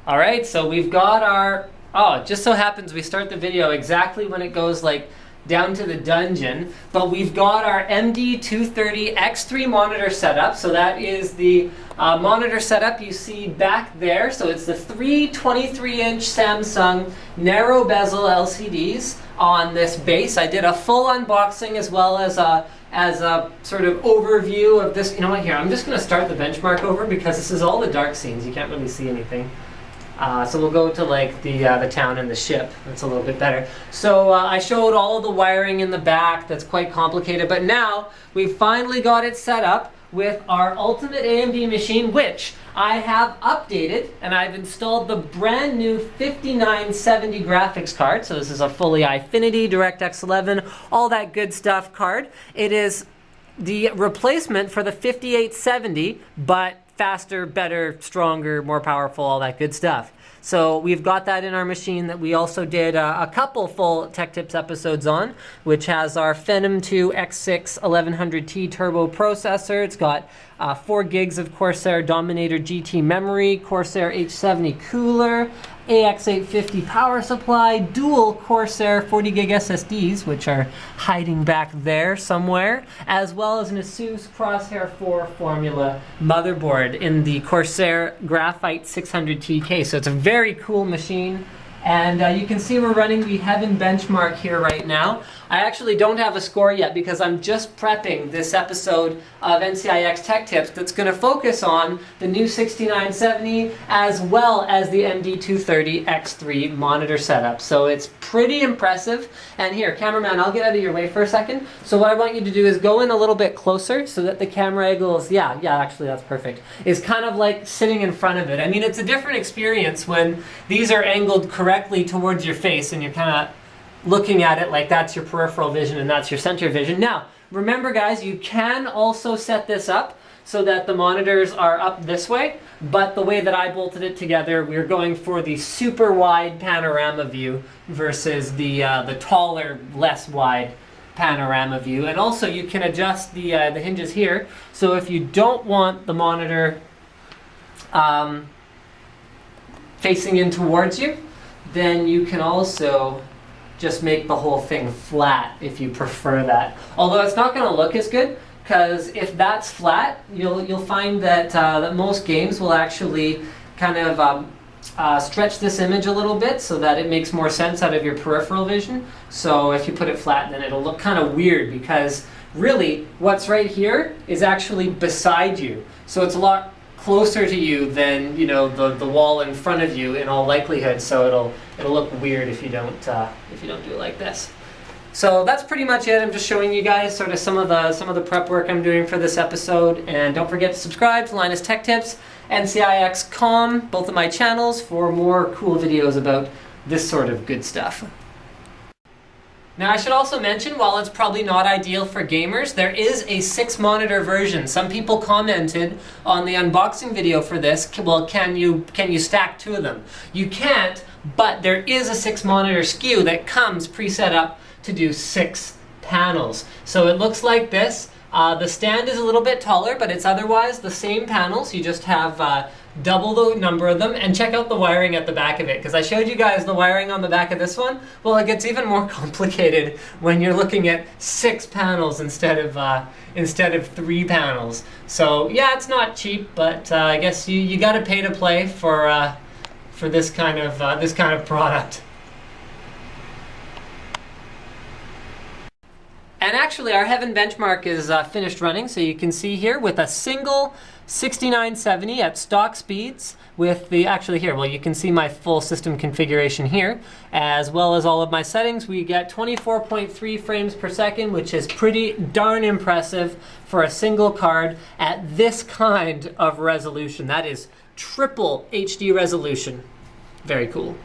All right, so we've got our, oh, it just so happens we start the video exactly when it goes like down to the dungeon, but we've got our MD230X3 monitor setup. So that is the monitor setup you see back there. So it's the three 23-inch Samsung narrow bezel LCDs on this base. I did a full unboxing as well as a sort of overview of this. You know what, here, I'm just gonna start the benchmark over because this is all the dark scenes. You can't really see anything. So we'll go to like the town and the ship. That's a little bit better. So I showed all of the wiring in the back. That's quite complicated. But now we've finally got it set up with our ultimate AMD machine, which I have updated, and I've installed the brand new 5970 graphics card. So this is a fully Eyefinity, DirectX 11, all that good stuff card. It is the replacement for the 5870, but faster, better, stronger, more powerful, all that good stuff. So we've got that in our machine that we also did a couple full Tech Tips episodes on, which has our Phenom 2 X6 1100T turbo processor. It's got 4 gigs of Corsair Dominator GT memory, Corsair H70 cooler, AX850 power supply, dual Corsair 40 gig SSDs, which are hiding back there somewhere, as well as an Asus Crosshair 4 Formula motherboard in the Corsair Graphite 600TK. So it's a very cool machine. And you can see we're running the Heaven benchmark here right now. I actually don't have a score yet because I'm just prepping this episode of NCIX Tech Tips that's going to focus on the new 6970 as well as the MD230X3 monitor setup. So it's pretty impressive. And here, cameraman, I'll get out of your way for a second. So what I want you to do is go in a little bit closer so that the camera angle is, yeah, actually that's perfect, is kind of like sitting in front of it. I mean, it's a different experience when these are angled correctly towards your face and you're kind of looking at it like that's your peripheral vision and that's your center vision. Now, remember guys, you can also set this up so that the monitors are up this way, but the way that I bolted it together, we're going for the super wide panorama view versus the taller, less wide panorama view. And also you can adjust the hinges here, so if you don't want the monitor facing in towards you, then you can also just make the whole thing flat if you prefer that. Although it's not going to look as good, because if that's flat, you'll find that that most games will actually kind of stretch this image a little bit so that it makes more sense out of your peripheral vision. So if you put it flat, then it'll look kind of weird, because really what's right here is actually beside you. So it's a lot closer to you than, you know, the wall in front of you in all likelihood. So it'll look weird if you don't do it like this. So that's pretty much it. I'm just showing you guys sort of some of the prep work I'm doing for this episode. And don't forget to subscribe to Linus Tech Tips, NCIX both of my channels, for more cool videos about this sort of good stuff. Now I should also mention, while it's probably not ideal for gamers, there is a 6-monitor version. Some people commented on the unboxing video for this, well, can you stack 2 of them? You can't, but there is a 6-monitor SKU that comes preset up to do 6 panels. So it looks like this. The stand is a little bit taller, but it's otherwise the same panels. You just have double the number of them, and check out the wiring at the back of it, because I showed you guys the wiring on the back of this one. Well, it gets even more complicated when you're looking at 6 panels instead of 3 panels. So yeah, it's not cheap, but I guess you got to pay to play for this kind of product. And actually, our Heaven benchmark is finished running, so you can see here with a single 6970 at stock speeds with the, actually here, well, you can see my full system configuration here, as well as all of my settings. We get 24.3 frames per second, which is pretty darn impressive for a single card at this kind of resolution. That is triple HD resolution. Very cool.